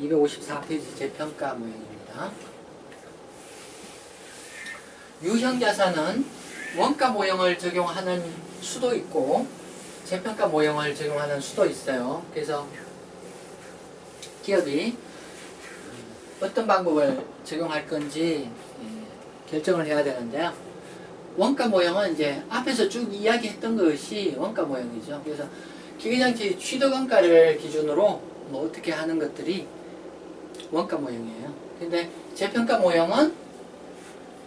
254페이지 재평가 모형입니다. 유형자산은 원가 모형을 적용하는 수도 있고 재평가 모형을 적용하는 수도 있어요. 그래서 기업이 어떤 방법을 적용할 건지 결정을 해야 되는데요. 원가 모형은 이제 앞에서 쭉 이야기했던 것이 원가 모형이죠. 그래서 기계장치 취득원가를 기준으로 뭐 어떻게 하는 것들이 원가 모형이에요. 근데 재평가 모형은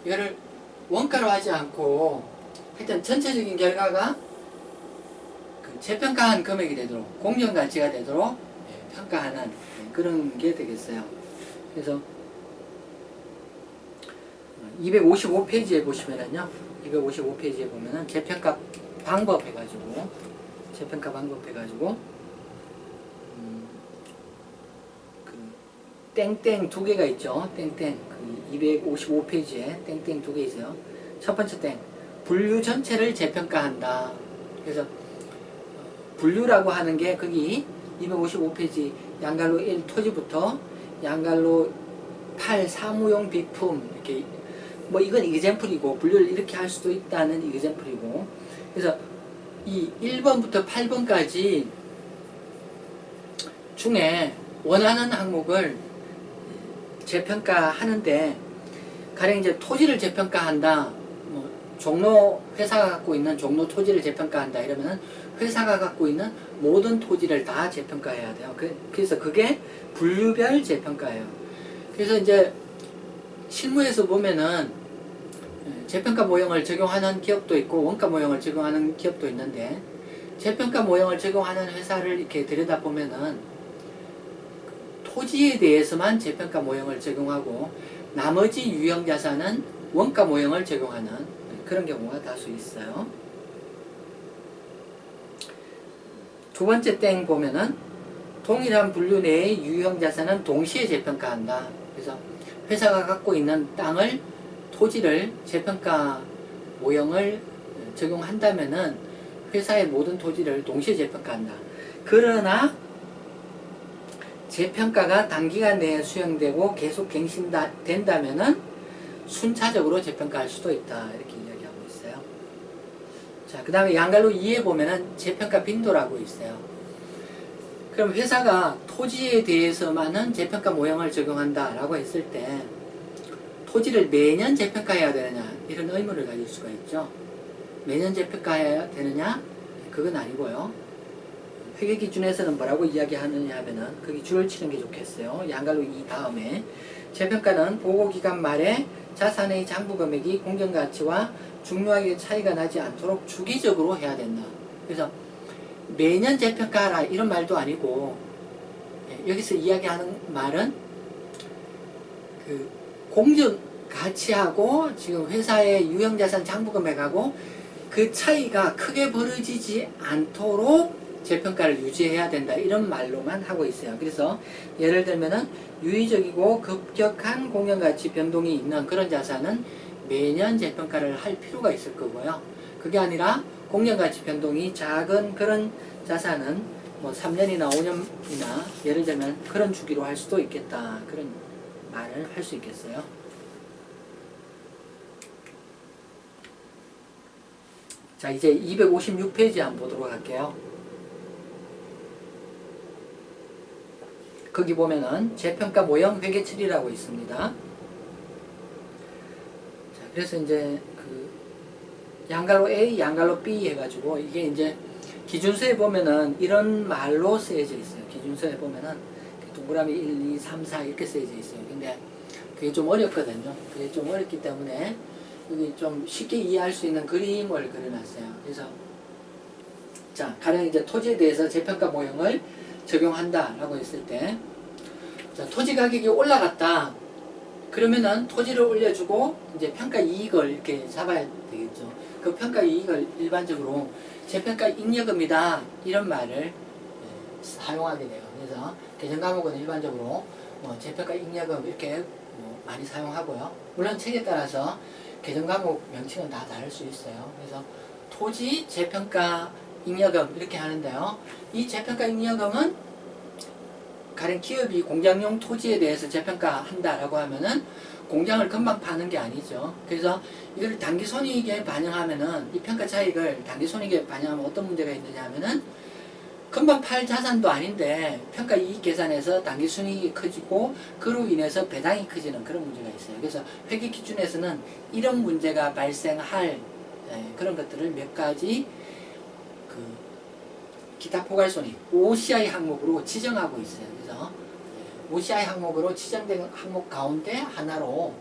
이거를 원가로 하지 않고 하여튼 전체적인 결과가 그 재평가한 금액이 되도록 공정가치가 되도록 평가하는 그런 게 되겠어요. 그래서 255페이지에 보시면은요, 255페이지에 보면은 재평가 방법 해가지고 그 땡땡 두 개가 있죠. 땡땡 그 255페이지에 땡땡 두 개 있어요. 첫 번째 땡, 분류 전체를 재평가한다. 그래서 분류라고 하는 게 거기 255페이지 양갈로 1 토지부터 양갈로 8 사무용 비품 이렇게 뭐 이건 이그젬플이고 분류를 이렇게 할 수도 있다는 이그젬플이고, 그래서 이 1번부터 8번까지 중에 원하는 항목을 재평가하는데, 가령 이제 토지를 재평가한다, 뭐 종로 회사가 갖고 있는 종로 토지를 재평가한다 이러면은 회사가 갖고 있는 모든 토지를 다 재평가해야 돼요. 그래서 그게 분류별 재평가예요. 그래서 이제 실무에서 보면은 재평가 모형을 적용하는 기업도 있고 원가 모형을 적용하는 기업도 있는데, 재평가 모형을 적용하는 회사를 이렇게 들여다보면은 토지에 대해서만 재평가 모형을 적용하고 나머지 유형자산은 원가 모형을 적용하는 그런 경우가 다수 있어요. 두 번째 땡 보면은 동일한 분류 내의 유형자산은 동시에 재평가한다. 그래서 회사가 갖고 있는 땅을, 토지를 재평가 모형을 적용한다면은 회사의 모든 토지를 동시에 재평가한다. 그러나 재평가가 단기간 내에 수행되고 계속 갱신된다면은 순차적으로 재평가할 수도 있다. 이렇게 이야기하고 있어요. 자, 그 다음에 양갈로 2에 보면은 재평가 빈도라고 있어요. 그럼 회사가 토지에 대해서만은 재평가 모형을 적용한다 라고 했을 때 토지를 매년 재평가해야 되느냐, 이런 의문을 가질 수가 있죠. 매년 재평가해야 되느냐? 그건 아니고요. 회계기준에서는 뭐라고 이야기하느냐 하면은 거기 줄을 치는 게 좋겠어요. 양갈로 2 다음에 재평가는 보고기간 말에 자산의 장부금액이 공정가치와 중요하게 차이가 나지 않도록 주기적으로 해야 된다. 그래서 매년 재평가하라 이런 말도 아니고, 여기서 이야기하는 말은 그 공정가치하고 지금 회사의 유형자산 장부금액하고 그 차이가 크게 벌어지지 않도록 재평가를 유지해야 된다, 이런 말로만 하고 있어요. 그래서 예를 들면은 유의적이고 급격한 공정가치 변동이 있는 그런 자산은 매년 재평가를 할 필요가 있을 거고요. 그게 아니라 공정가치 변동이 작은 그런 자산은 뭐 3년이나 5년이나 예를 들면 그런 주기로 할 수도 있겠다, 그런 말을 할 수 있겠어요. 자, 이제 256페이지 한번 보도록 할게요. 거기 보면은 재평가 모형 회계처리라고 있습니다. 자, 그래서 이제 그 양갈로 A, 양갈로 B 해가지고 이게 이제 기준서에 보면은 이런 말로 쓰여져 있어요. 기준서에 보면은 동그라미 1, 2, 3, 4 이렇게 쓰여져 있어요. 근데 그게 좀 어렵거든요. 그게 좀 어렵기 때문에 여기 좀 쉽게 이해할 수 있는 그림을 그려놨어요. 그래서 자, 가령 이제 토지에 대해서 재평가 모형을 적용한다 라고 했을 때, 자, 토지 가격이 올라갔다 그러면은 토지를 올려주고 이제 평가 이익을 이렇게 잡아야 되겠죠. 그 평가 이익을 일반적으로 재평가 잉여금이다 이런 말을 사용하게 돼요. 그래서 개정 과목은 일반적으로 재평가 잉여금 이렇게 많이 사용하고요. 물론 책에 따라서 개정 과목 명칭은 다 다를 수 있어요. 그래서 토지 재평가 잉여금 이렇게 하는데요. 이 재평가 잉여금은 가령 기업이 공장용 토지에 대해서 재평가한다라고 하면은 공장을 금방 파는 게 아니죠. 그래서 이걸 단기 손익에 반영하면은 이 평가 차익을 단기 손익에 반영하면 어떤 문제가 있느냐 하면은 금방 팔 자산도 아닌데 평가 이익 계산에서 단기 순이익이 커지고 그로 인해서 배당이 커지는 그런 문제가 있어요. 그래서 회계 기준에서는 이런 문제가 발생할 그런 것들을 몇 가지 그 기타 포괄손익 OCI 항목으로 지정하고 있어요. 그래서 OCI 항목으로 지정된 항목 가운데 하나로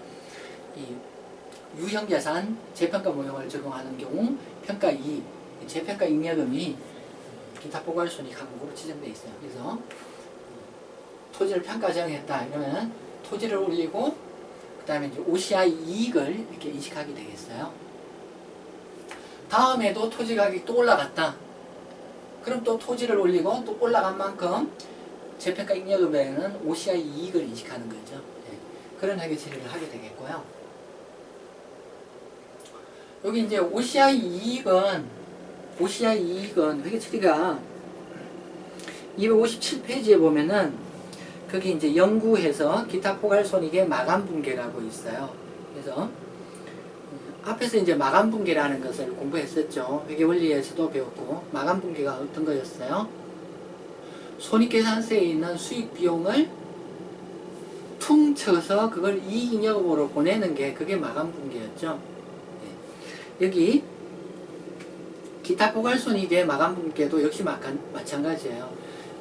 이 유형자산 재평가 모형을 적용하는 경우 평가 이익, 재평가 잉여금이 기타 포괄손익 항목으로 지정되어 있어요. 그래서 토지를 평가 정했다 이러면 토지를 올리고 그 다음에 이제 OCI 이익을 이렇게 인식하게 되겠어요. 다음에도 토지 가격이 또 올라갔다. 그럼 또 토지를 올리고 또 올라간 만큼 재평가 잉여금에는 OCI 이익을 인식하는 거죠. 네. 그런 회계 처리를 하게 되겠고요. 여기 이제 OCI 이익은 회계 처리가 257페이지에 보면은 거기 이제 연구해서 기타 포괄손익의 마감 분계라고 있어요. 그래서 앞에서 이제 마감 분계라는 것을 공부했었죠. 회계 원리에서도 배웠고 마감 분계가 어떤 거였어요? 손익계산서에 있는 수익 비용을 퉁쳐서 그걸 이익잉여금으로 보내는 게 그게 마감 분계였죠. 네. 여기 기타 포괄손익의 마감 분계도 역시 마찬가지예요.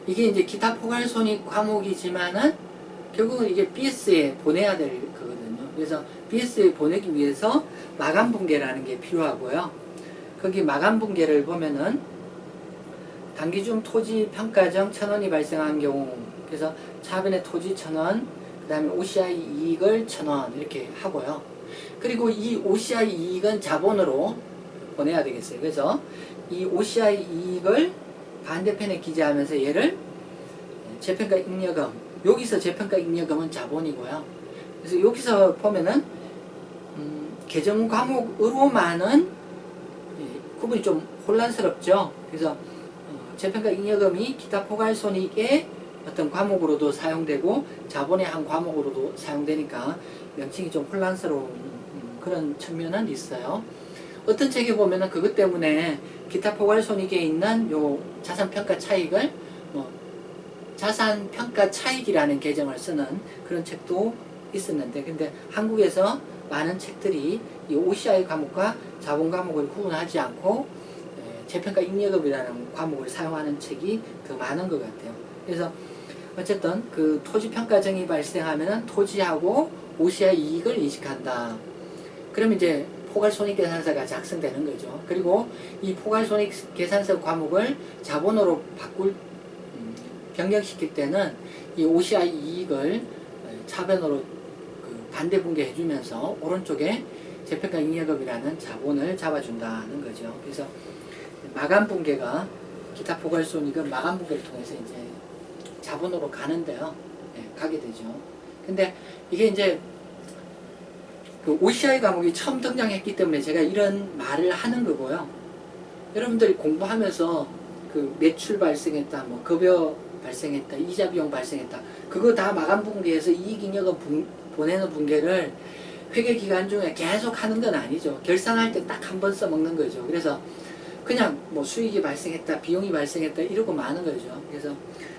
이게 이제 기타 포괄손익 과목이지만은 결국은 이게 BS에 보내야 될 거거든요. 그래서 BS에 보내기 위해서 마감 분계라는 게 필요하고요. 거기 마감 분계를 보면은 단기 중 토지 평가정 1,000원이 발생한 경우, 그래서 차변의 토지 1,000원, 그 다음에 OCI 이익을 1,000원 이렇게 하고요. 그리고 이 OCI 이익은 자본으로 보내야 되겠어요. 그래서 이 OCI 이익을 반대편에 기재하면서 얘를 재평가 잉여금, 여기서 재평가 잉여금은 자본이고요. 그래서 여기서 보면은 계정 과목으로만은 구분이 좀 혼란스럽죠. 그래서 재평가 잉여금이 기타 포괄손익의 어떤 과목으로도 사용되고 자본의 한 과목으로도 사용되니까 명칭이 좀 혼란스러운 그런 측면은 있어요. 어떤 책에 보면은 그것 때문에 기타 포괄손익에 있는 요 자산평가 차익을 자산평가 차익이라는 계정을 쓰는 그런 책도 있었는데, 근데 한국에서 많은 책들이 이 OCI 과목과 자본 과목을 구분하지 않고 재평가 잉여금이라는 과목을 사용하는 책이 더 많은 것 같아요. 그래서 어쨌든 그 토지평가정이 발생하면은 토지하고 OCI 이익을 인식한다. 그러면 이제 포괄손익계산서가 작성되는 거죠. 그리고 이 포괄손익계산서 과목을 자본으로 변경시킬 때는 이 OCI 이익을 차변으로 그 반대 분계해 주면서 오른쪽에 재평가 잉여금이라는 자본을 잡아준다는 거죠. 그래서 마감 분계가 기타 포괄손익은 마감 분계를 통해서 이제 자본으로 가는데요. 네, 가게 되죠. 근데 이게 이제 그 OCI 과목이 처음 등장했기 때문에 제가 이런 말을 하는 거고요. 여러분들이 공부하면서 그 매출 발생했다, 뭐 급여 발생했다, 이자 비용 발생했다, 그거 다 마감 분계해서 이익잉여금 보내는 분계를 회계 기간 중에 계속 하는 건 아니죠. 결산할 때 딱 한 번 써먹는 거죠. 그래서 그냥 뭐 수익이 발생했다, 비용이 발생했다 이러고 마는 거죠. 그래서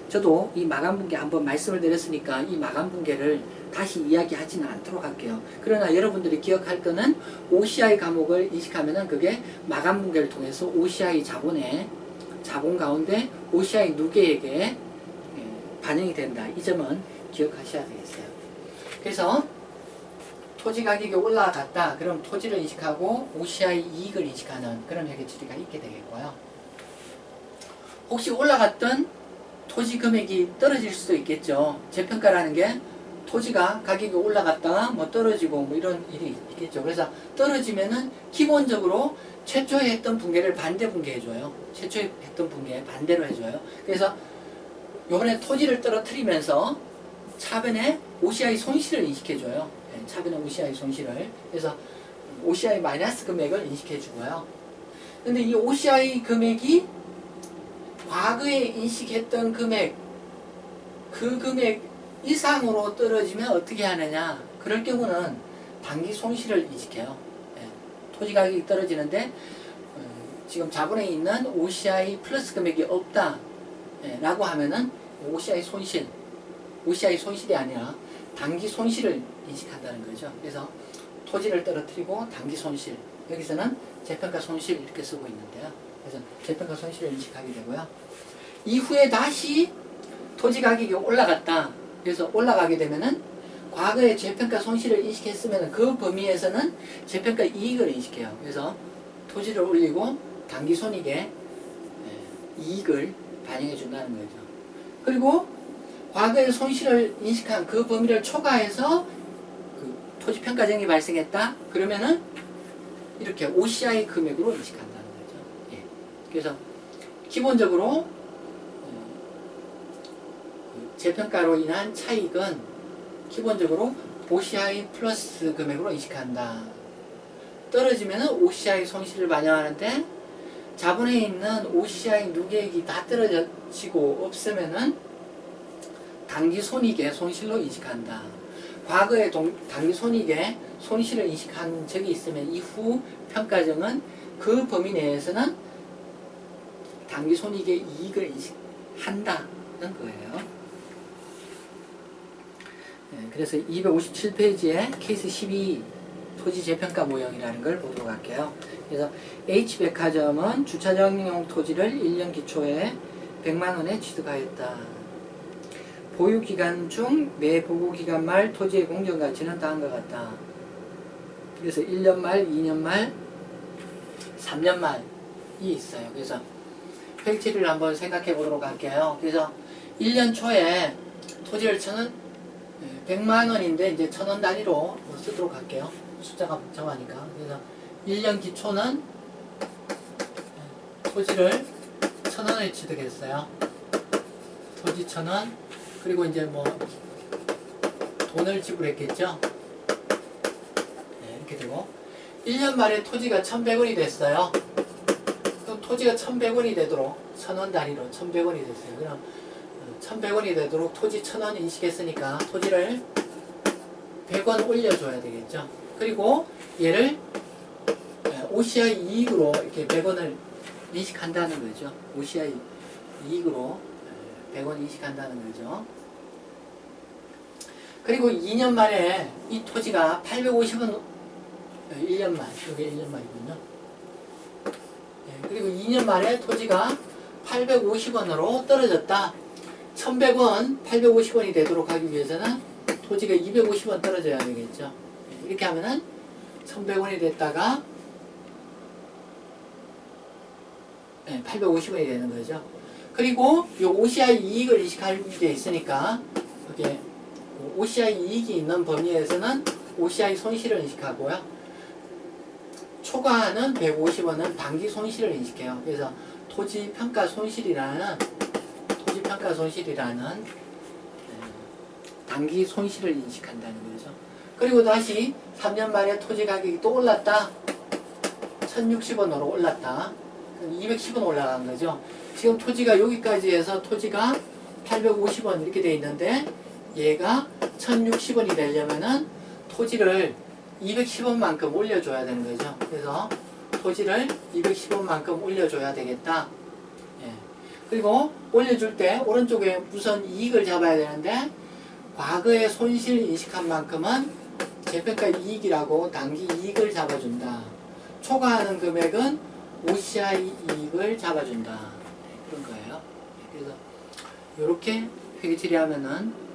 저도 이 마감 분계 한번 말씀을 드렸으니까 이 마감 분계를 다시 이야기하지는 않도록 할게요. 그러나 여러분들이 기억할 거는 OCI 과목을 인식하면은 그게 마감 분계를 통해서 OCI 자본 가운데 OCI 누계에게 반영이 된다. 이 점은 기억하셔야 되겠어요. 그래서 토지 가격이 올라갔다. 그럼 토지를 인식하고 OCI 이익을 인식하는 그런 회계 처리가 있게 되겠고요. 혹시 올라갔던 토지 금액이 떨어질 수도 있겠죠. 재평가라는 게 토지가 가격이 올라갔다가 뭐 떨어지고 뭐 이런 일이 있겠죠. 그래서 떨어지면은 기본적으로 최초에 했던 분계를 반대 분계해줘요. 최초에 했던 분계 반대로 해줘요. 그래서 요번에 토지를 떨어뜨리면서 차변에 OCI 손실을 인식해줘요. 차변에 OCI 손실을. 그래서 OCI 마이너스 금액을 인식해주고요. 근데 이 OCI 금액이 과거에 인식했던 금액 그 금액 이상으로 떨어지면 어떻게 하느냐? 그럴 경우는 단기 손실을 인식해요. 예. 토지 가격이 떨어지는데 지금 자본에 있는 OCI 플러스 금액이 없다 라고 하면은 OCI 손실이 아니라 단기 손실을 인식한다는 거죠. 그래서 토지를 떨어뜨리고 단기 손실, 여기서는 재평가 손실 이렇게 쓰고 있는데요. 그래서 재평가 손실을 인식하게 되고요. 이후에 다시 토지 가격이 올라갔다. 그래서 올라가게 되면은 과거에 재평가 손실을 인식했으면 그 범위에서는 재평가 이익을 인식해요. 그래서 토지를 올리고 단기 손익에 이익을 반영해 준다는 거죠. 그리고 과거에 손실을 인식한 그 범위를 초과해서 그 토지 평가쟁이 발생했다. 그러면은 이렇게 OCI 금액으로 인식한다는 거죠. 예. 그래서 기본적으로 재평가로 인한 차익은 기본적으로 OCI 플러스 금액으로 인식한다. 떨어지면은 OCI 손실을 반영하는데 자본에 있는 OCI 누계액이 다 떨어지고 없으면은 단기 손익의 손실로 인식한다. 과거에 단기 손익의 손실을 인식한 적이 있으면 이후 평가정은 그 범위 내에서는 단기 손익의 이익을 인식한다는 거예요. 네, 그래서 257페이지에 케이스 12 토지 재평가 모형이라는 걸 보도록 할게요. 그래서 H백화점은 주차장용 토지를 1년 기초에 100만원에 취득하였다. 보유기간 중 매 보고기간 말 토지의 공정가치는 다음과 같다. 그래서 1년 말, 2년 말, 3년 말이 있어요. 그래서 팩트를 한번 생각해 보도록 할게요. 그래서 1년 초에 토지를 100만원인데 이제 1000원 단위로 쓰도록 할게요. 숫자가 복잡하니까. 그래서 1년 기초는 토지를 1000원에 취득했어요. 토지 1000원. 그리고 이제 뭐 돈을 지불했겠죠. 네, 이렇게 되고 1년 말에 토지가 1100원이 됐어요. 그럼 토지가 1100원이 되도록 1000원 단위로 1100원이 됐어요. 그럼 1100원이 되도록 토지 1000원 인식했으니까 토지를 100원 올려줘야 되겠죠. 그리고 얘를 OCI 이익으로 이렇게 100원을 인식한다는 거죠. OCI 이익으로 100원 인식한다는 거죠. 그리고 2년 만에 이 토지가 850원, 1년 만, 이게 1년 만이군요. 그리고 2년 만에 토지가 850원으로 떨어졌다. 1100원, 850원이 되도록 하기 위해서는 토지가 250원 떨어져야 되겠죠. 이렇게 하면은 1100원이 됐다가 850원이 되는 거죠. 그리고 이 OCI 이익을 인식할 게 있으니까 이렇게 OCI 이익이 있는 범위에서는 OCI 손실을 인식하고요. 초과하는 150원은 단기 손실을 인식해요. 그래서 토지평가 손실이라는 단기 손실을 인식한다는 거죠. 그리고 다시 3년 만에 토지 가격이 또 올랐다. 1060원으로 올랐다. 210원 올라간 거죠. 지금 토지가 여기까지 해서 토지가 850원 이렇게 돼 있는데 얘가 1060원이 되려면은 토지를 210원만큼 올려줘야 되는 거죠. 그래서 토지를 210원만큼 올려줘야 되겠다. 예. 그리고 올려줄 때 오른쪽에 우선 이익을 잡아야 되는데 과거에 손실 인식한 만큼은 재평가 이익이라고 단기 이익을 잡아준다. 초과하는 금액은 OCI 이익을 잡아준다. 그런 거예요. 그래서 이렇게 회계 처리하면은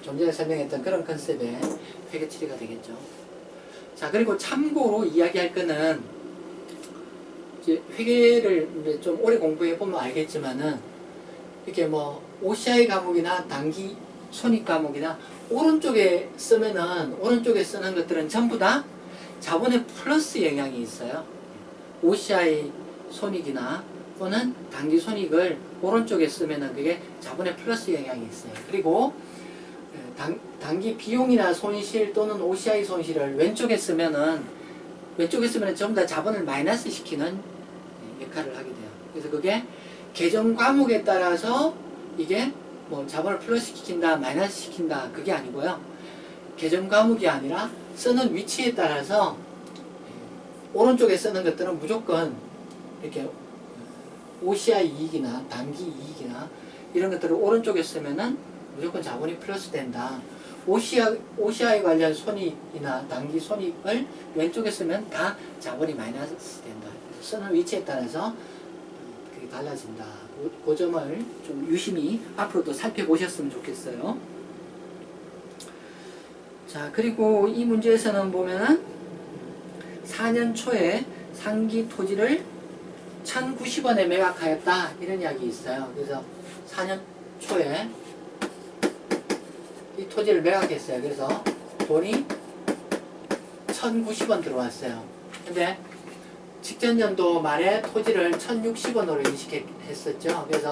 좀 전에 설명했던 그런 컨셉의 회계 처리가 되겠죠. 자, 그리고 참고로 이야기할 거는 이제 회계를 이제 좀 오래 공부해 보면 알겠지만은 이렇게 뭐 OCI 과목이나 단기 손익 과목이나 오른쪽에 쓰면은 오른쪽에 쓰는 것들은 전부 다 자본의 플러스 영향이 있어요. OCI 손익이나 또는 단기 손익을 오른쪽에 쓰면은 그게 자본의 플러스 영향이 있어요. 그리고 단기 비용이나 손실 또는 OCI 손실을 왼쪽에 쓰면은 전부 다 자본을 마이너스 시키는 역할을 하게 돼요. 그래서 그게 계정 과목에 따라서 이게 뭐 자본을 플러스 시킨다, 마이너스 시킨다 그게 아니고요. 개정 과목이 아니라 쓰는 위치에 따라서 오른쪽에 쓰는 것들은 무조건 이렇게 OCI 이익이나 단기 이익이나 이런 것들을 오른쪽에 쓰면은 무조건 자본이 플러스 된다. OCI 관련 손익이나 단기 손익을 왼쪽에 쓰면 다 자본이 마이너스 된다. 쓰는 위치에 따라서 그게 달라진다. 그 점을 좀 유심히 앞으로도 살펴보셨으면 좋겠어요. 자, 그리고 이 문제에서는 보면은 4년 초에 상기 토지를 1,090원에 매각하였다 이런 이야기 있어요. 그래서 4년 초에 이 토지를 매각했어요. 그래서 돈이 1,090원 들어왔어요. 근데 직전 연도 말에 토지를 1,060원으로 인식했었죠. 그래서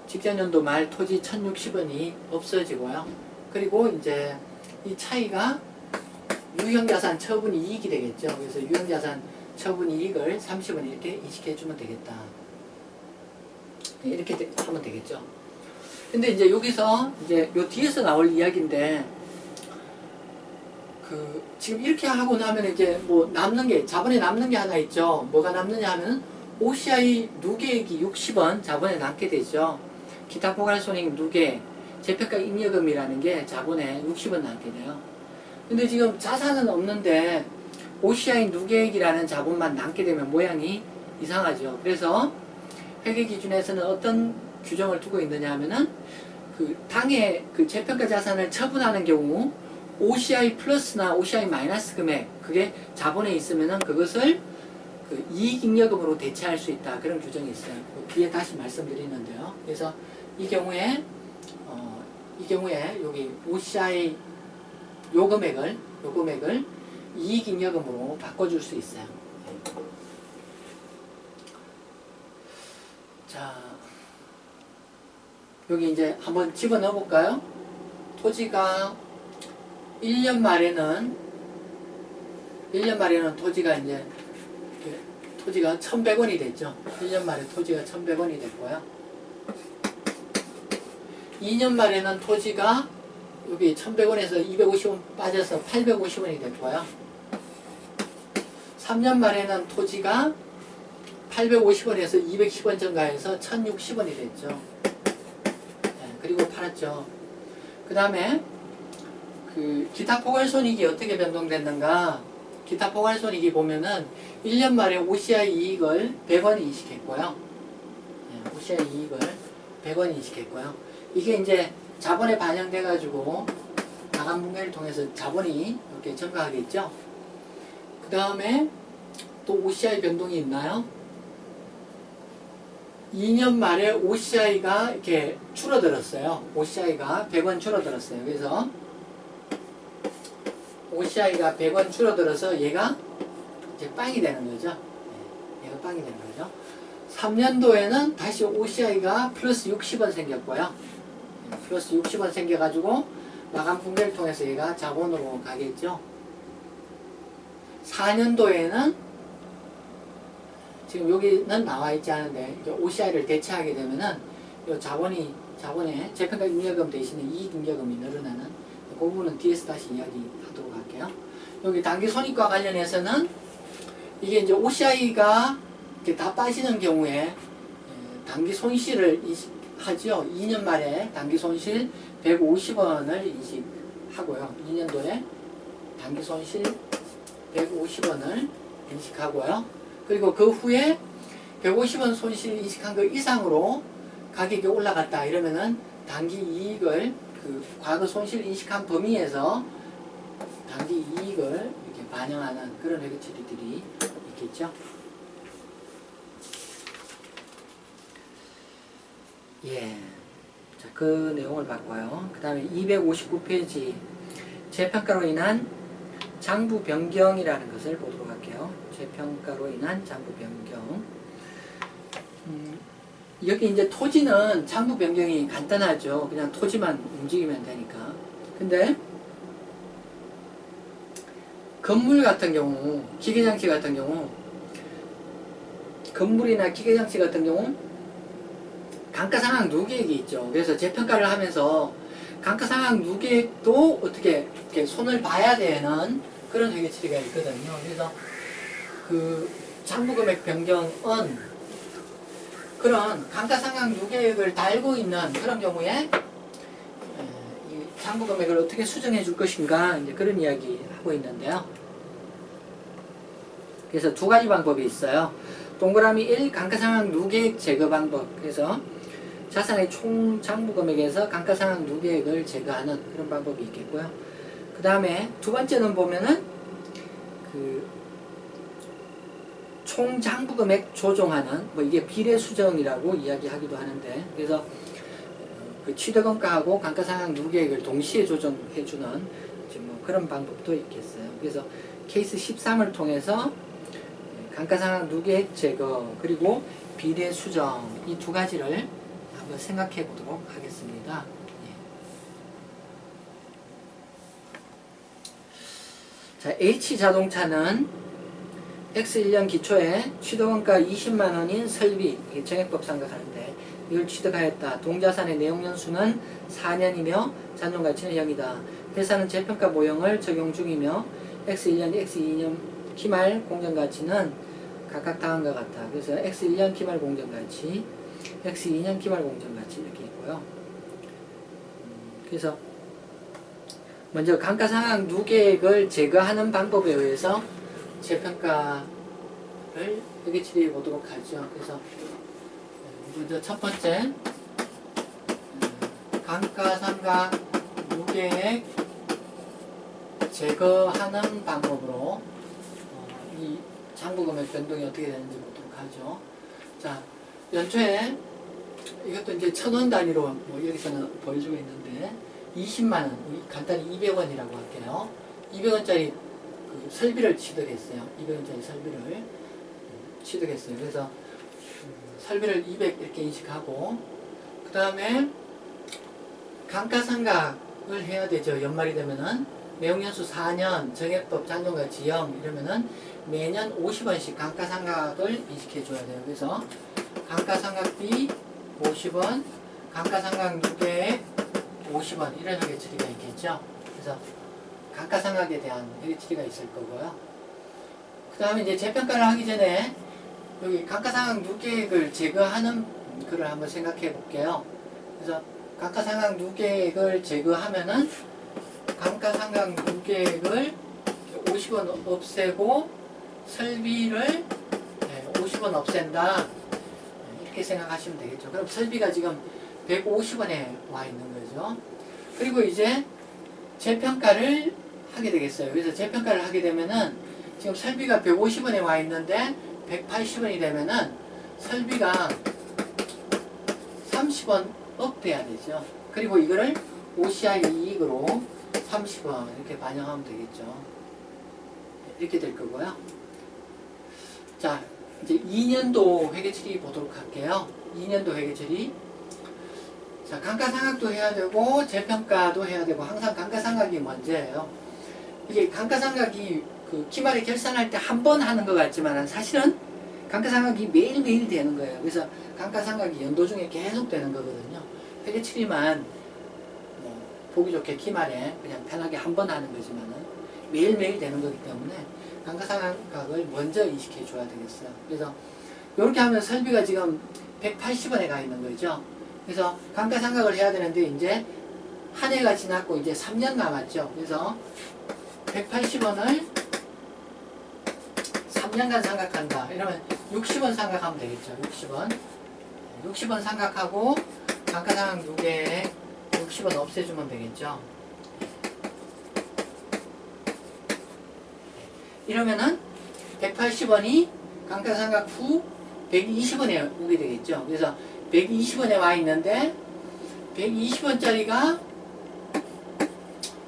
직전 연도 말 토지 1,060원이 없어지고요. 그리고 이제 이 차이가 유형자산 처분 이익이 되겠죠. 그래서 유형자산 처분 이익을 30원 이렇게 인식해주면 되겠다. 이렇게 하면 되겠죠. 근데 이제 여기서 이제 요 뒤에서 나올 이야기인데 지금 이렇게 하고 나면 이제 뭐 남는 게 자본에 남는 게 하나 있죠. 뭐가 남느냐 하면 OCI 누계액이 60원 자본에 남게 되죠. 기타 포괄손익 누계 재평가 잉여금이라는 게 자본에 60원 남게 돼요. 근데 지금 자산은 없는데 OCI 누계액이라는 자본만 남게 되면 모양이 이상하죠. 그래서 회계 기준에서는 어떤 규정을 두고 있느냐 하면은 당해 재평가 자산을 처분하는 경우 OCI 플러스나 OCI 마이너스 금액 그게 자본에 있으면은 그것을 이익잉여금으로 대체할 수 있다. 그런 규정이 있어요. 뒤에 다시 말씀드리는데요. 그래서 이 경우에 여기 OCI 요 금액을 이익잉여금으로 바꿔줄 수 있어요. 자, 여기 이제 한번 집어넣어 볼까요? 토지가 1년 말에는 토지가 이제 토지가 1,100원이 됐죠. 1년 말에 토지가 1,100원이 됐고요. 2년 말에는 토지가 여기 1,100원에서 250원 빠져서 850원이 됐고요. 3년 말에는 토지가 850원에서 210원 증가해서 1,060원이 됐죠. 네, 그리고 팔았죠. 그 다음에 기타 포괄손익이 어떻게 변동됐는가? 기타 포괄손익이 보면은 1년 말에 OCI 이익을 100원 인식했고요. 네, OCI 이익을 100원 인식했고요. 이게 이제 자본에 반영돼가지고 나간분배를 통해서 자본이 이렇게 증가하겠죠. 그 다음에 또 OCI 변동이 있나요? 2년 말에 OCI가 이렇게 줄어들었어요. OCI가 100원 줄어들었어요. 그래서 OCI가 100원 줄어들어서 얘가 이제 빵이 되는 거죠. 얘가 빵이 되는 거죠. 3년도에는 다시 OCI가 플러스 60원 생겼고요. 플러스 60원 생겨가지고 마감 분배를 통해서 얘가 자본으로 가겠죠. 4년도에는 지금 여기는 나와 있지 않은데 OCI를 대체하게 되면은 이 자본에 재평가 잉여금 대신에 이익 잉여금이 늘어나는 그 부분은 뒤에서 다시 이야기하도록 할게요. 여기 단기 손익과 관련해서는 이게 이제 OCI가 이렇게 다 빠지는 경우에 단기 손실을 하죠. 2년 말에 단기 손실 150원을 인식하고요. 2년도에 단기 손실 150원을 인식하고요. 그리고 그 후에 150원 손실 인식한 것 이상으로 가격이 올라갔다 이러면은 단기 이익을 과거 손실 인식한 범위에서 단기 이익을 이렇게 반영하는 그런 회계 처리들이 있겠죠. 예. 자, 그 내용을 봤고요. 그 다음에 259페이지 재평가로 인한 장부 변경이라는 것을 보도록 할게요. 재평가로 인한 장부 변경. 여기 이제 토지는 장부 변경이 간단하죠. 그냥 토지만 움직이면 되니까. 근데 건물 같은 경우, 기계장치 같은 경우, 건물이나 기계장치 같은 경우 감가상각 누계액이 있죠. 그래서 재평가를 하면서 감가상각 누계액도 어떻게 이렇게 손을 봐야 되는 그런 회계 처리가 있거든요. 그래서 그 장부금액 변경은 그런 감가상각 누계액을 달고 있는 그런 경우에 이 장부금액을 어떻게 수정해 줄 것인가 이제 그런 이야기 하고 있는데요. 그래서 두 가지 방법이 있어요. 동그라미 1 감가상각 누계액 제거 방법. 그래서 자산의 총 장부금액에서 감가상각 누계액을 제거하는 그런 방법이 있겠고요. 그 다음에 두 번째는 보면은 그 총 장부금액 조정하는 뭐 이게 비례 수정이라고 이야기하기도 하는데 그래서 그 취득원가하고 감가상각 누계액을 동시에 조정해주는 뭐 그런 방법도 있겠어요. 그래서 케이스 13을 통해서 감가상각 누계액 제거 그리고 비례 수정 이 두 가지를 한번 생각해 보도록 하겠습니다. 자, H자동차는 X1년 기초에 취득원가 20만원인 설비, 정액법 생각하는데 이걸 취득하였다. 동자산의 내용연수는 4년이며 잔존가치는 0이다. 회사는 재평가 모형을 적용 중이며 X1년, X2년 기말 공정가치는 각각 다음과 같다. 그래서 X1년 기말 공정가치, X2년 기말 공정가치 이렇게 있고요. 그래서 먼저 감가상각 누계액을 제거하는 방법에 의해서 재평가를 회계 처리해 보도록 하죠. 그래서 먼저 첫 번째 감가상각 누계액 제거하는 방법으로 이 장부금액 변동이 어떻게 되는지 보도록 하죠. 자, 연초에 이것도 이제 1,000원 단위로 뭐 여기서는 보여주고 있는데 20만원, 간단히 200원이라고 할게요. 200원짜리 그 설비를 취득했어요. 200원짜리 설비를 취득했어요. 그래서 설비를 200 이렇게 인식하고 그 다음에 감가상각을 해야 되죠. 연말이 되면은 매용연수 4년, 정액법 잔존가치 0 이러면은 매년 50원씩 감가상각을 인식해 줘야 돼요. 그래서 감가상각비 50원, 감가상각 누계액 50원 이런 회계 처리가 있겠죠. 그래서 감가상각에 대한 회계 처리가 있을 거고요. 그 다음에 이제 재평가를 하기 전에 여기 감가상각 누계액을 제거하는 글을 한번 생각해 볼게요. 그래서 감가상각 누계액을 제거하면은 감가상각 누계액을 50원 없애고 설비를 50원 없앤다 이렇게 생각하시면 되겠죠. 그럼 설비가 지금 150원에 와 있는 거죠. 그리고 이제 재평가를 하게 되겠어요. 그래서 재평가를 하게 되면은 지금 설비가 150원에 와 있는데 180원이 되면은 설비가 30원 업 돼야 되죠. 그리고 이거를 OCI 이익으로 30원 이렇게 반영하면 되겠죠. 이렇게 될 거고요. 자, 이제 2년도 회계처리 보도록 할게요. 2년도 회계처리. 자, 감가상각도 해야 되고 재평가도 해야 되고 항상 감가상각이 먼저예요. 이게 감가상각이 그 기말에 결산할 때 한 번 하는 것 같지만 사실은 감가상각이 매일매일 되는 거예요. 그래서 감가상각이 연도 중에 계속 되는 거거든요. 회계처리만 뭐 보기 좋게 기말에 그냥 편하게 한 번 하는 거지만은 매일매일 되는 거기 때문에 감가상각을 먼저 인식해 줘야 되겠어요. 그래서 이렇게 하면 설비가 지금 180원에 가 있는 거죠. 그래서 감가상각을 해야 되는데 이제 한 해가 지났고 이제 3년 남았죠. 그래서 180원을 3년간 상각한다. 이러면 60원 상각하면 되겠죠. 60원 상각하고 감가상각 누계액 60원 없애주면 되겠죠. 이러면은 180원이 감가상각 후 120원에 오게 되겠죠. 그래서 120원에 와 있는데 120원짜리가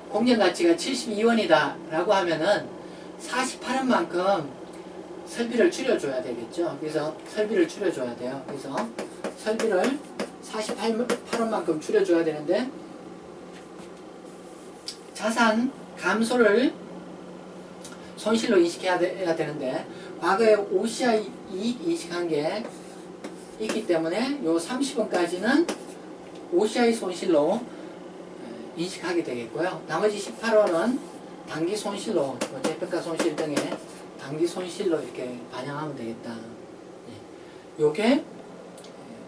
공정가치가 72원이다 라고 하면은 48원만큼 설비를 줄여줘야 되겠죠. 그래서 설비를 줄여줘야 돼요. 그래서 설비를 48원만큼 줄여줘야 되는데 자산 감소를 손실로 인식해야 되는데 과거에 OCI 이익 인식한 게 있기 때문에 요 30원까지는 OCI 손실로 인식하게 되겠고요. 나머지 18원은 단기 손실로, 재평가 손실 등의 단기 손실로 이렇게 반영하면 되겠다. 요게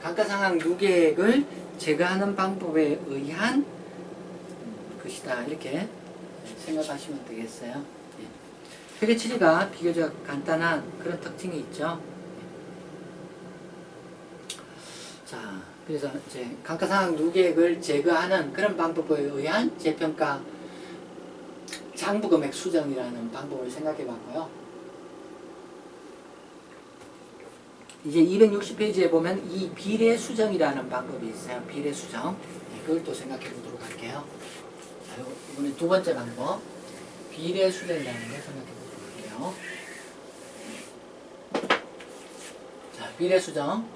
감가상각 누계액을 제거하는 방법에 의한 것이다. 이렇게 생각하시면 되겠어요. 회계 처리가 비교적 간단한 그런 특징이 있죠. 자, 그래서 이제 감가상각 누계액을 제거하는 그런 방법에 의한 재평가 장부금액 수정이라는 방법을 생각해 봤고요. 이제 260페이지에 보면 이 비례 수정이라는 방법이 있어요. 비례 수정. 그걸 또 생각해 보도록 할게요. 자, 이번에 두 번째 방법. 비례 수정이라는 걸 생각해 보도록 할게요. 자, 비례 수정.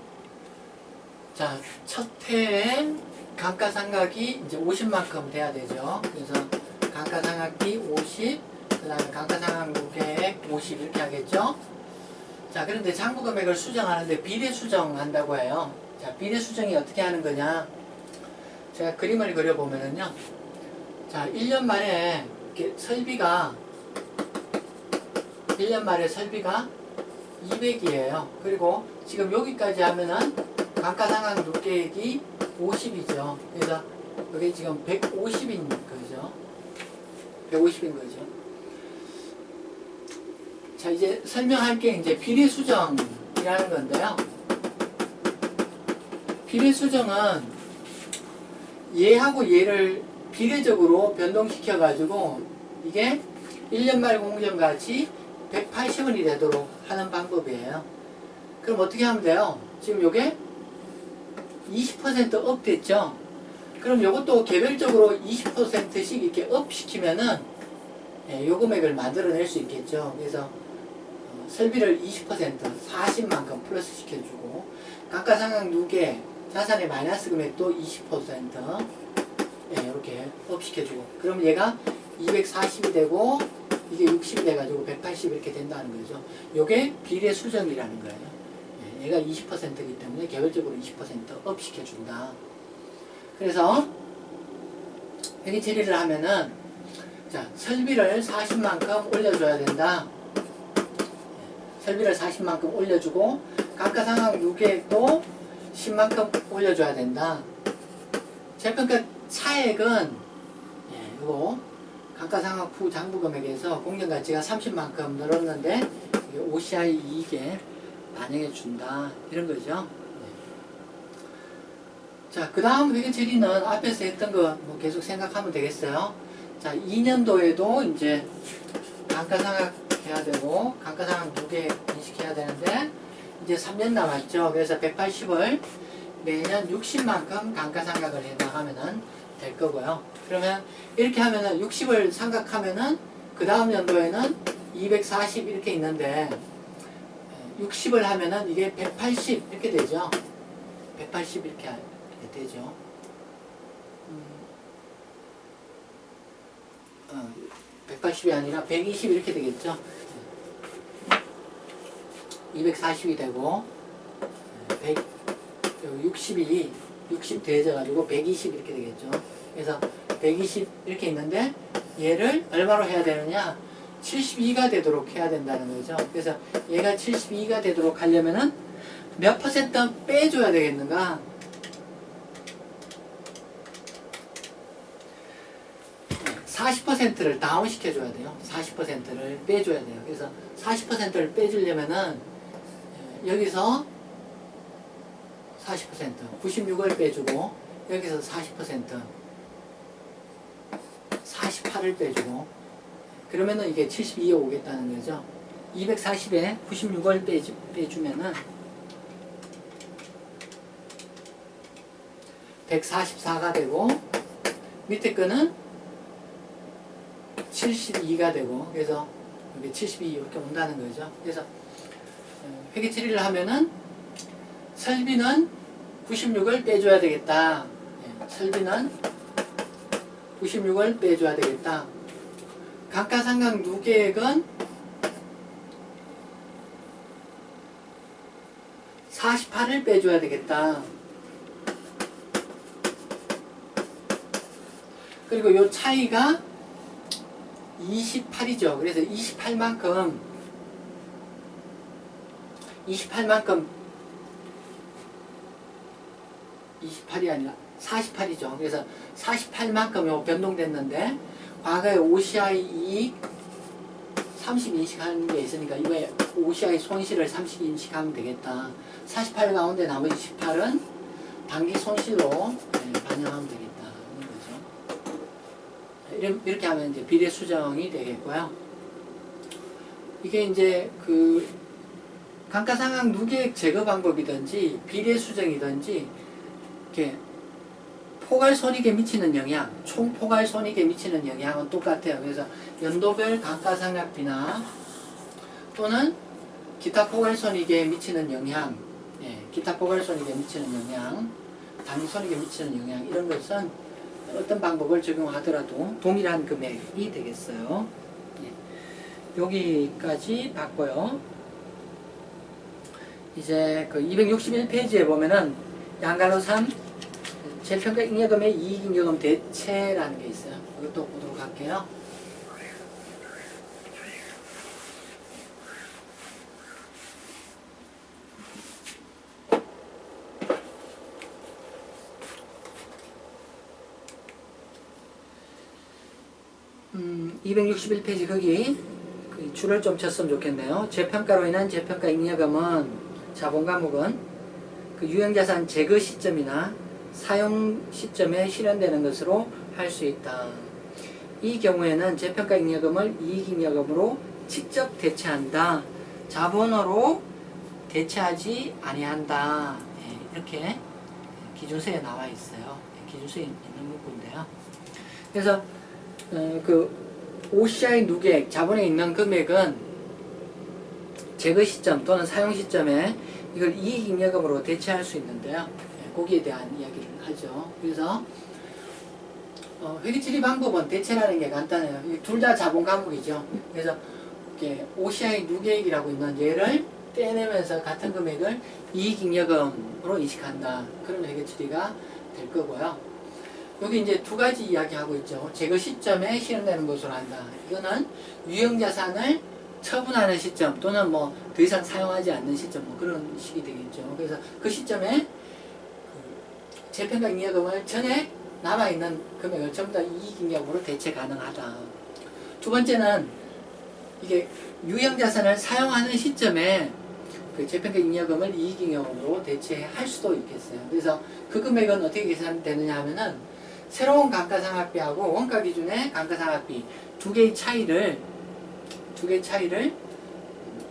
자, 첫 해에 감가상각이 이제 50만큼 돼야 되죠. 그래서 감가상각비 50, 그 다음에 감가상각 누계액 50 이렇게 하겠죠. 자, 그런데 장부금액을 수정하는데 비례 수정한다고 해요. 자, 비례 수정이 어떻게 하는 거냐. 제가 그림을 그려보면은요. 자, 1년 만에 이렇게 설비가 1년 만에 설비가 200이에요. 그리고 지금 여기까지 하면은 감가상각 누계액이 50이죠. 그래서 여기 지금 150인 거죠. 150인 거죠. 자, 이제 설명할 게 이제 비례 수정이라는 건데요. 비례 수정은 얘하고 얘를 비례적으로 변동시켜 가지고 이게 1년 말 공정가치 180원이 되도록 하는 방법이에요. 그럼 어떻게 하면 돼요? 지금 요게 20% 업 됐죠? 그럼 요것도 개별적으로 20%씩 이렇게 업 시키면은 요 금액을 만들어낼 수 있겠죠. 그래서 설비를 20% 40만큼 플러스 시켜주고 감가상각 누계 자산의 마이너스 금액도 20% 이렇게 업 시켜주고 그럼 얘가 240이 되고 이게 60이 돼가지고 180 이렇게 된다는 거죠. 요게 비례 수정이라는 거예요. 얘가 20%이기 때문에 개별적으로 20% 업 시켜준다. 그래서 회계 처리를 하면은 자, 설비를 40만큼 올려줘야 된다. 설비를 40만큼 올려주고 감가상각 누계액도 10만큼 올려줘야 된다. 재평가 차액은 이거 감가상각 후 장부금액에서 공정가치가 30만큼 늘었는데 OCI 이익에 반영해 준다. 이런 거죠. 자, 그 다음 회계 처리는 앞에서 했던 거 뭐 계속 생각하면 되겠어요. 자, 2년도에도 이제 감가상각 해야 되고 감가상각 누계 인식해야 되는데 이제 3년 남았죠. 그래서 180을 매년 60만큼 감가상각을 해 나가면은 될 거고요. 그러면 이렇게 하면은 60을 상각하면은 그 다음 연도에는 240 이렇게 있는데 60을 하면은 이게 180 이렇게 되죠. 180 이렇게 되죠. 180이 아니라 120 이렇게 되겠죠. 240이 되고 60이 60 더해져가지고 120 이렇게 되겠죠. 그래서 120 이렇게 있는데 얘를 얼마로 해야 되느냐 72가 되도록 해야 된다는 거죠. 그래서 얘가 72가 되도록 하려면은 몇 퍼센트 빼줘야 되겠는가? 40%를 다운시켜줘야 돼요. 40%를 빼줘야 돼요. 그래서 40%를 빼주려면은 여기서 40%, 96을 빼주고 여기서 40%, 48을 빼주고 그러면은 이게 72에 오겠다는 거죠. 240에 96을 빼주면은 144가 되고 밑에 거는 72가 되고 그래서 여기 72 이렇게 온다는 거죠. 그래서 회계 처리를 하면은 설비는 96을 빼줘야 되겠다. 설비는 96을 빼줘야 되겠다. 감가상각 누계액은 48을 빼줘야 되겠다. 그리고 요 차이가 28이죠. 그래서 28만큼 28이 아니라 48이죠. 그래서 48만큼 요 변동됐는데 과거에 OCI 이익 30 인식하는 게 있으니까 이번에 OCI 손실을 30 인식하면 되겠다. 48 가운데 나머지 18은 단기 손실로 반영하면 되겠다. 거죠. 이렇게 하면 이제 비례 수정이 되겠고요. 이게 이제 그 감가상각 누계액 제거 방법이든지 비례 수정이든지 이렇게 포괄손익에 미치는 영향, 총 포괄손익에 미치는 영향은 똑같아요. 그래서 연도별 감가상각비나 또는 기타 포괄손익에 미치는 영향, 기타 포괄손익에 미치는 영향, 단기손익에 미치는 영향 이런 것은 어떤 방법을 적용하더라도 동일한 금액이 되겠어요. 여기까지 봤고요. 이제 그 261페이지에 보면은 양갈로 3 재평가 잉여금의 이익잉여금 대체라는 게 있어요. 이것도 보도록 할게요. 음, 261페이지 거기 그 줄을 좀 쳤으면 좋겠네요. 재평가로 인한 재평가 잉여금은 자본 과목은 그 유형자산 제거 시점이나 사용 시점에 실현되는 것으로 할 수 있다. 이 경우에는 재평가 잉여금을 이익잉여금으로 직접 대체한다. 자본으로 대체하지 아니한다. 이렇게 기준서에 나와 있어요. 기준서에 있는 문구인데요. 그래서 그 OCI 누계액 자본에 있는 금액은 제거 시점 또는 사용 시점에 이걸 이익잉여금으로 대체할 수 있는데요. 거기에 대한 이야기를 하죠. 그래서 회계 처리 방법은 대체라는 게 간단해요. 둘 다 자본 과목이죠. 그래서 이렇게 OCI 누계액이라고 있는 얘를 떼내면서 같은 금액을 이익잉여금으로 인식한다. 그런 회계 처리가 될 거고요. 여기 이제 두 가지 이야기하고 있죠. 제거 시점에 실현되는 것으로 한다. 이거는 유형자산을 처분하는 시점 또는 뭐 더 이상 사용하지 않는 시점 뭐 그런 식이 되겠죠. 그래서 그 시점에 재평가 잉여금을 전에 남아있는 금액을 전부 다 이익잉여금으로 대체 가능하다. 두 번째는 이게 유형자산을 사용하는 시점에 그 재평가 잉여금을 이익잉여금으로 대체할 수도 있겠어요. 그래서 그 금액은 어떻게 계산되느냐 하면은 새로운 감가상각비하고 원가 기준의 감가상각비 두 개의 차이를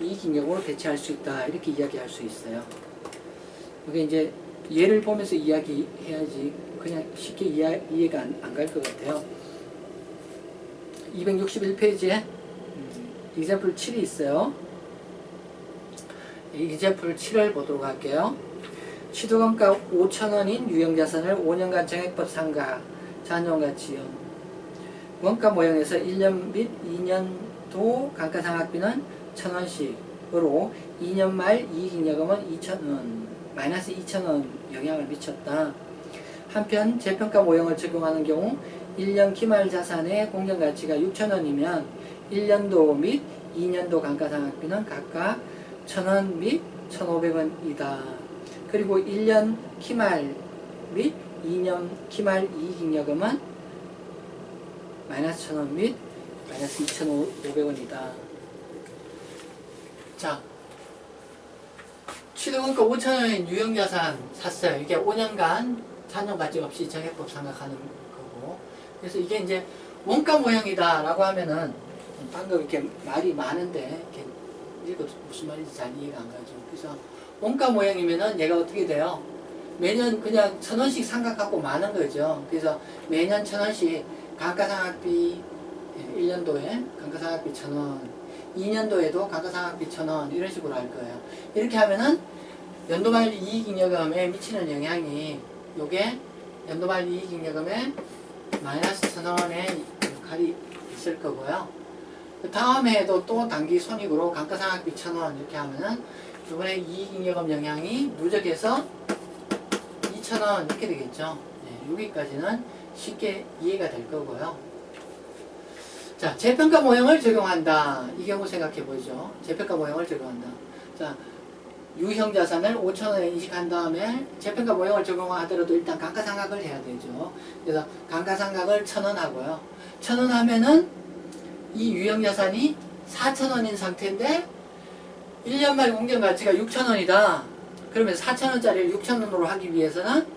이익잉여금으로 대체할 수 있다. 이렇게 이야기할 수 있어요. 이게 이제 예를 보면서 이야기해야지 그냥 쉽게 이해가 안 갈 것 같아요. 261페이지에 example 7이 있어요. example 7을 보도록 할게요. 취득원가 5,000원인 유형자산을 5년간 정액법 상가 잔존가치형 원가 모형에서 1년 및 2년도 감가상각비는 1,000원씩으로 2년 말 이익잉여금은 2,000원 마이너스 2,000원 영향을 미쳤다. 한편 재평가 모형을 적용하는 경우 1년 기말 자산의 공정가치가 6,000원이면 1년도 및 2년도 감가상각비는 각각 1,000원 및 1,500원이다. 그리고 1년 기말 및 2년 기말 이익잉여금은 마이너스 1,000원 및 마이너스 2,500원이다. 자, 취득원가 5,000원인 유형자산 샀어요. 이게 5년간 잔존가치 없이 정액법 상각하는 거고. 그래서 이게 이제 원가 모형이다 라고 하면은 방금 이렇게 말이 많은데 이렇게 읽어도 무슨 말인지 잘 이해가 안 가죠. 그래서 원가 모형이면은 얘가 어떻게 돼요? 매년 그냥 1,000원씩 상각하고 마는 거죠. 그래서 매년 1,000원씩 감가상각비 1년도에 감가상각비 1,000원 2년도에도 감가상각비 1,000원 이런 식으로 할 거예요. 이렇게 하면은 연도말 이익잉여금에 미치는 영향이 요게 연도말 이익잉여금에 마이너스 1,000원의 역할이 있을 거고요. 그 다음 해에도 또 단기 손익으로 감가상각비 1,000원 이렇게 하면은 이번에 이익잉여금 영향이 누적해서 2,000원 이렇게 되겠죠. 네, 여기까지는 쉽게 이해가 될 거고요. 자, 재평가 모형을 적용한다. 이 경우 생각해 보죠. 재평가 모형을 적용한다. 자, 유형 자산을 5,000원에 인식한 다음에 재평가 모형을 적용하더라도 일단 감가상각을 해야 되죠. 그래서 감가상각을 1,000원 하고요. 1,000원 하면은 이 유형 자산이 4,000원인 상태인데 1년 말 공정 가치가 6,000원이다. 그러면 4,000원짜리를 6,000원으로 하기 위해서는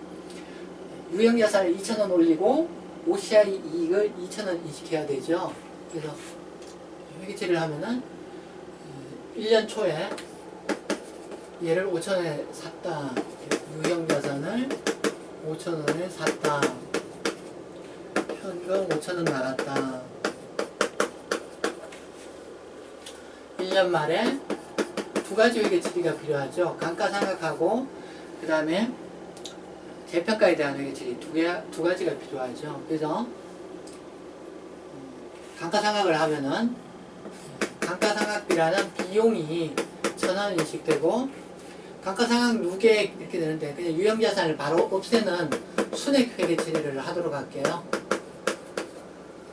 유형 자산을 2,000원 올리고 OCI 이익을 2,000원 인식해야 되죠. 그래서 회계처리를 하면은 1년 초에 얘를 5,000원에 샀다. 유형 자산을 5,000원에 샀다. 현금 5,000원 나갔다. 1년 말에 두 가지 회계처리가 필요하죠. 감가상각하고 그 다음에 재평가에 대한 회계처리 두 가지가 필요하죠. 그래서 감가상각을 하면은 감가상각비라는 비용이 1,000원 인식되고 감가상각 누계 이렇게 되는데 그냥 유형자산을 바로 없애는 순액 회계처리를 하도록 할게요.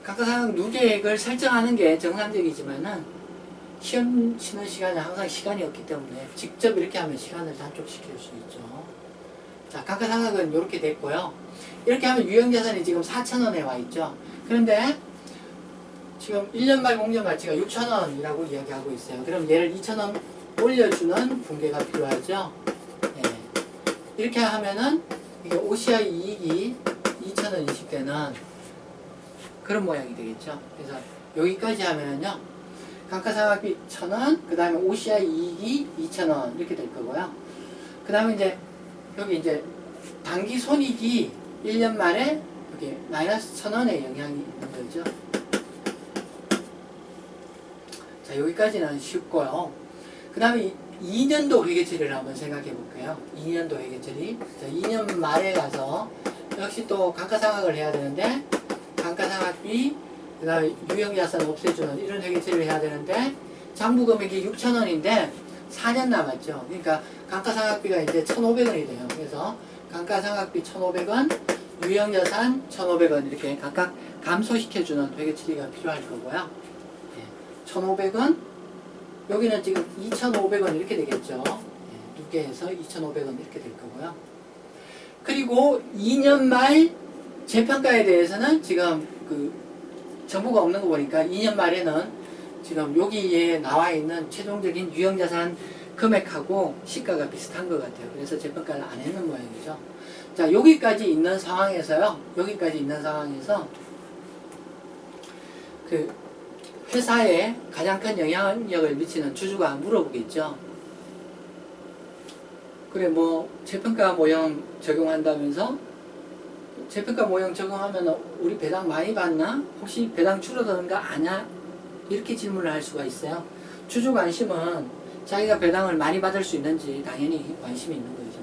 감가상각 누계액을 설정하는 게 정상적이지만은 시험 치는 시간에 항상 시간이 없기 때문에 직접 이렇게 하면 시간을 단축시킬 수 있죠. 자, 감가상각은 이렇게 됐고요. 이렇게 하면 유형자산이 지금 4,000원에 와 있죠. 그런데 지금 1년 말 공정 가치가 6,000원이라고 이야기하고 있어요. 그럼 얘를 2,000원 올려주는 분계가 필요하죠. 네. 이렇게 하면은 이게 OCI 이익이 2,000원 인식되는 그런 모양이 되겠죠. 그래서 여기까지 하면은요. 감가상각비 1,000원, 그 다음에 OCI 이익이 2,000원 이렇게 될 거고요. 그 다음에 이제 여기 이제 단기 손익이 1년 말에 여기 마이너스 1,000원의 영향이 있는 거죠. 자, 여기까지는 쉽고요. 그 다음에 2년도 회계처리를 한번 생각해 볼게요. 2년도 회계처리. 자, 2년 말에 가서 역시 또 감가상각을 해야 되는데 감가상각비 그 다음에 유형자산 없애주는 이런 회계처리를 해야 되는데 장부금액이 6,000원인데 4년 남았죠. 그러니까 감가상각비가 이제 1,500원이 돼요. 그래서 감가상각비 1,500원, 유형자산 1,500원 이렇게 각각 감소시켜주는 회계처리가 필요할 거고요. 1,500원, 여기는 지금 2,500원 이렇게 되겠죠. 두께에서 2,500원 이렇게 될 거고요. 그리고 2년 말 재평가에 대해서는 지금 그 정보가 없는 거 보니까 2년 말에는 지금 여기에 나와 있는 최종적인 유형자산 금액하고 시가가 비슷한 것 같아요. 그래서 재평가를 안 했는 모양이죠. 자, 여기까지 있는 상황에서요. 여기까지 있는 상황에서 그 회사에 가장 큰 영향력을 미치는 주주가 물어보겠죠. 그래 뭐 재평가 모형 적용한다면서 재평가 모형 적용하면 우리 배당 많이 받나? 혹시 배당 줄어드는 거 아냐? 이렇게 질문을 할 수가 있어요. 주주 관심은 자기가 배당을 많이 받을 수 있는지 당연히 관심이 있는 거죠.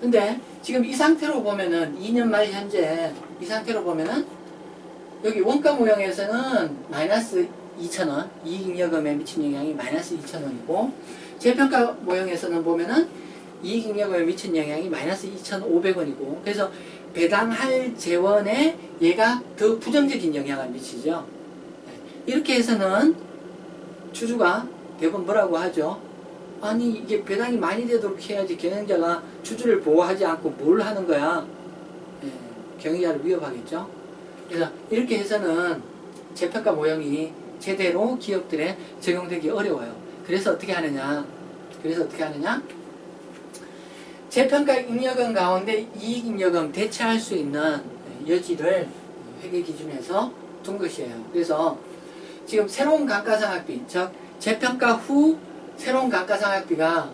근데 지금 이 상태로 보면은 2년 말 현재 이 상태로 보면은 여기 원가 모형에서는 마이너스 2,000원 이익잉여금에 미친 영향이 마이너스 2,000원이고 재평가 모형에서는 보면은 이익잉여금에 미친 영향이 마이너스 2,500원이고 그래서 배당할 재원에 얘가 더 부정적인 영향을 미치죠. 이렇게 해서는 주주가 대부분 뭐라고 하죠? 아니 이게 배당이 많이 되도록 해야지 경영자가 주주를 보호하지 않고 뭘 하는 거야? 경영자를 위협하겠죠. 그래서 이렇게 해서는 재평가 모형이 제대로 기업들에 적용되기 어려워요. 그래서 어떻게 하느냐? 재평가 잉여금 가운데 이익잉여금 대체할 수 있는 여지를 회계기준에서 둔 것이에요. 그래서 지금 새로운 감가상각비, 즉 재평가 후 새로운 감가상각비가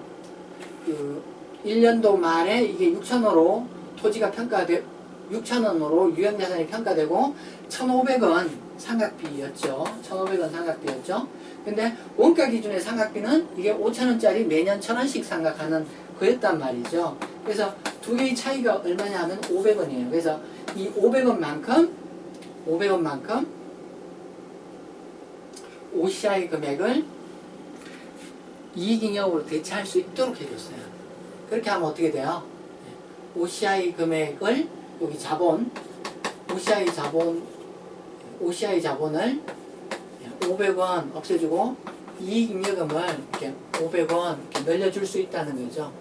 그 1년도 말에 이게 6,000원으로 토지가 6,000원으로 유형자산이 평가되고 1,500원 상각비였죠. 1,500원 상각비였죠. 근데 원가 기준의 상각비는 이게 5,000원짜리 매년 1,000원씩 상각하는 거였단 말이죠. 그래서 두 개의 차이가 얼마냐 하면 500원이에요. 그래서 이 500원만큼 OCI 금액을 이익잉여금으로 대체할 수 있도록 해줬어요. 그렇게 하면 어떻게 돼요? OCI 금액을 여기 자본 OCI 자본을 500원 없애주고 이익잉여금을 이렇게 500원 이렇게 늘려줄 수 있다는 거죠.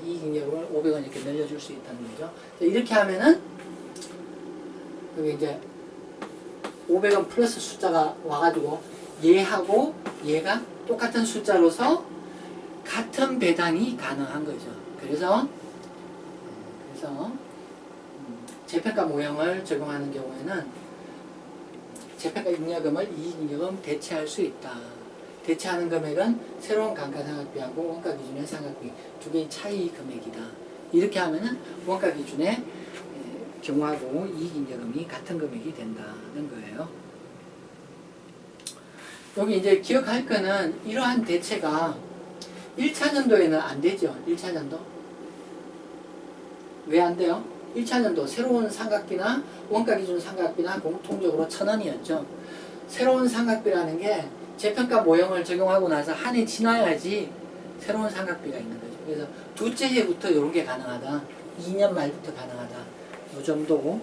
이익잉여금을 500원 이렇게 늘려줄 수 있다는 거죠. 이렇게 하면은 여기 이제 500원 플러스 숫자가 와가지고 얘하고 얘가 똑같은 숫자로서 같은 배당이 가능한 거죠. 그래서 재평가 모형을 적용하는 경우에는 재평가 잉여금을 이익잉여금 대체할 수 있다. 대체하는 금액은 새로운 감가상각비하고 원가기준의 상각비 두 개의 차이 금액이다. 이렇게 하면은 원가기준의 경우하고 이익잉여금이 같은 금액이 된다는 거예요. 여기 이제 기억할 거는 이러한 대체가 1차년도에는 안 되죠. 1차년도. 왜 안 돼요? 1차년도 새로운 삼각비나 원가기준 삼각비나 공통적으로 1,000원이었죠. 새로운 삼각비라는 게 재평가 모형을 적용하고 나서 한 해 지나야지 새로운 삼각비가 있는 거죠. 그래서 둘째 해부터 이런 게 가능하다. 2년 말부터 가능하다. 이 정도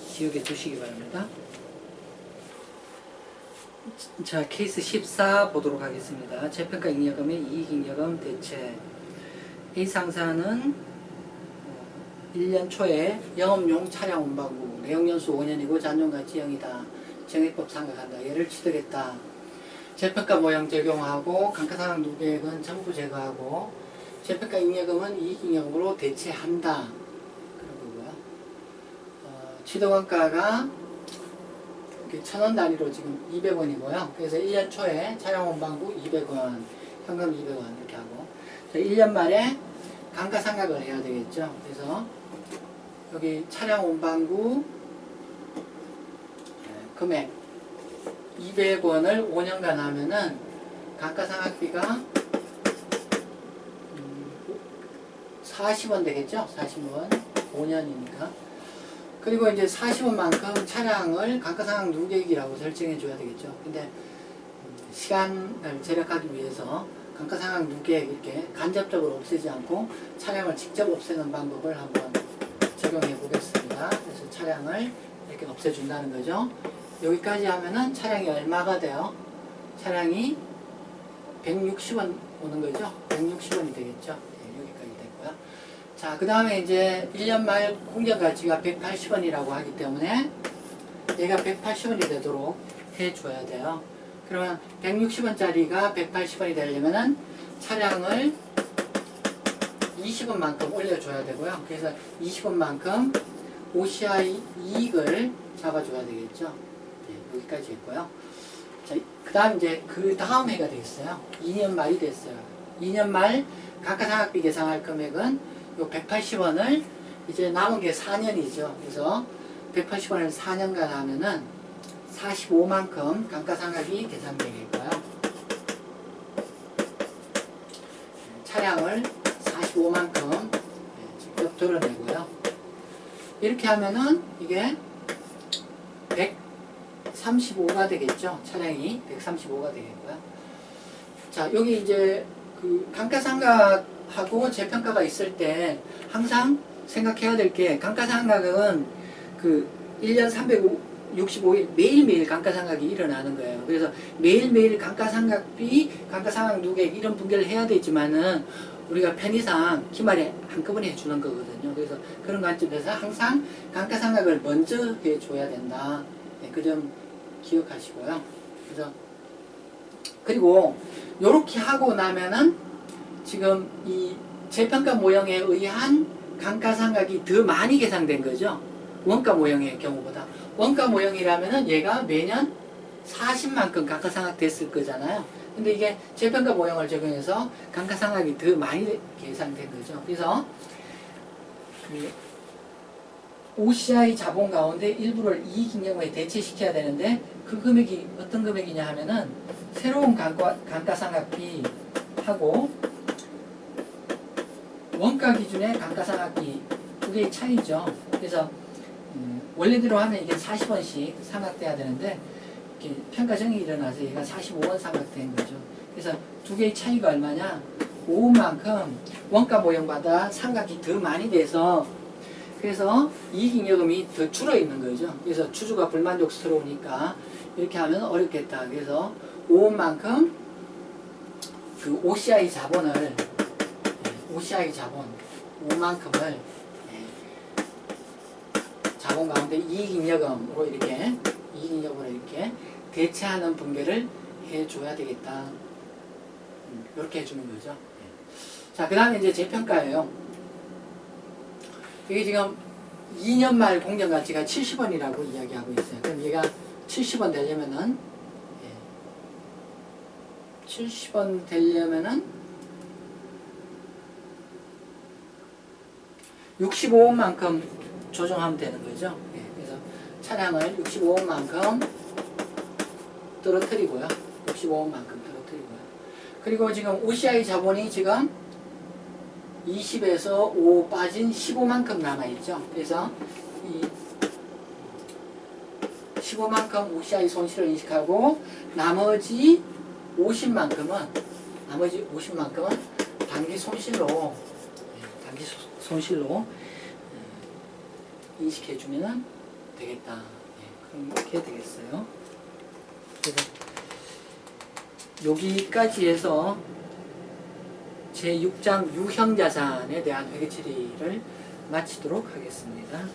기억해 주시기 바랍니다. 자, 케이스 14 보도록 하겠습니다. 재평가 잉여금의 이익잉여금 대체. A 상사는 1년 초에 영업용 차량 운반부, 내용연수 5년이고 잔존가치 0이다. 정액법 상각한다. 얘를 취득했다. 재평가 모형 적용하고 감가상각 누계액은 전부 제거하고 재평가 잉여금은 이익잉여금으로 대체한다. 그런 거고요. 취득원가가 1,000원 단위로 지금 200원이고요. 그래서 1년 초에 차량 운반부 200원, 현금 200원 이렇게 하고 1년 말에 감가상각을 해야 되겠죠. 그래서 여기 차량 운반부 금액 200원을 5년간 하면은 감가상각비가 40원 되겠죠. 40원 5년이니까. 그리고 이제 40원만큼 차량을 감가상각 누계액이라고 설정해 줘야 되겠죠. 근데 시간을 절약하기 위해서 감가상각 누계액 이렇게 간접적으로 없애지 않고 차량을 직접 없애는 방법을 한번 적용해 보겠습니다. 그래서 차량을 이렇게 없애준다는 거죠. 여기까지 하면은 차량이 얼마가 돼요? 차량이 160원 오는 거죠. 160원이 되겠죠. 네, 여기까지 됐고요. 자, 그 다음에 이제 1년 말 공정 가치가 180원이라고 하기 때문에 얘가 180원이 되도록 해줘야 돼요. 그러면 160원짜리가 180원이 되려면은 차량을 20원만큼 올려줘야 되고요. 그래서 20원만큼 OCI 이익을 잡아줘야 되겠죠. 네, 여기까지 했고요. 자, 그 다음 이제 그 다음 해가 되겠어요. 2년 말이 됐어요. 2년 말 감가상각비 계상할 금액은 요 180원을 이제 남은 게 4년이죠. 그래서 180원을 4년간 하면은 45만큼 감가상각이 계산되겠고요. 차량을 45만큼 직접 드러내고요. 이렇게 하면은 이게 135가 되겠죠. 차량이 135가 되겠고요. 자, 여기 이제 그 감가상각하고 재평가가 있을 때 항상 생각해야 될 게 감가상각은 그 1년 365일 매일매일 감가상각이 일어나는 거예요. 그래서 매일매일 감가상각비, 감가상각 누계액 이런 분계를 해야 되지만은 우리가 편의상 기말에 한꺼번에 해주는 거거든요. 그래서 그런 관점에서 항상 감가상각을 먼저 해줘야 된다. 네, 그 점 기억하시고요. 그래서 그리고 요렇게 하고 나면은 지금 이 재평가 모형에 의한 감가상각이 더 많이 계산된 거죠. 원가 모형의 경우보다. 원가 모형이라면은 얘가 매년 40만큼 감가상각 됐을 거잖아요. 근데 이게 재평가 모형을 적용해서 감가상각이 더 많이 계산된 거죠. 그래서 그 OCI 자본 가운데 일부를 이익잉여금에 대체시켜야 되는데 그 금액이 어떤 금액이냐 하면은 새로운 감가상각비하고 원가 기준의 감가상각비 두 개의 차이죠. 그래서 원래대로 하면 이게 40원씩 상각돼야 되는데 이렇게 평가정이 일어나서 얘가 45원 삼각된 거죠. 그래서 두 개의 차이가 얼마냐? 5원만큼 원가 모형보다 삼각이 더 많이 돼서 그래서 이익잉여금이 더 줄어 있는 거죠. 그래서 주주가 불만족스러우니까 이렇게 하면 어렵겠다. 그래서 5원만큼 그 OCI 자본을 OCI 자본 5만큼을 자본 가운데 이익잉여금으로 이렇게 대체하는 분배를 해줘야 되겠다. 이렇게 해주는 거죠. 자, 그 다음에 이제 재평가예요. 이게 지금 2년 말 공정 가치가 70원이라고 이야기하고 있어요. 그럼 얘가 70원 되려면은 70원 되려면은 65원만큼 조정하면 되는 거죠. 그래서 차량을 65원만큼 떨어뜨리고요. 65원만큼 떨어뜨리고요. 그리고 지금 OCI 자본이 지금 20에서 5 빠진 15만큼 남아있죠. 그래서 이 15만큼 OCI 손실을 인식하고 나머지 50만큼은 단기 손실로 인식해주면 되겠다. 그렇게 되겠어요. 그래서 여기까지 해서 제6장 유형자산에 대한 회계 처리를 마치도록 하겠습니다.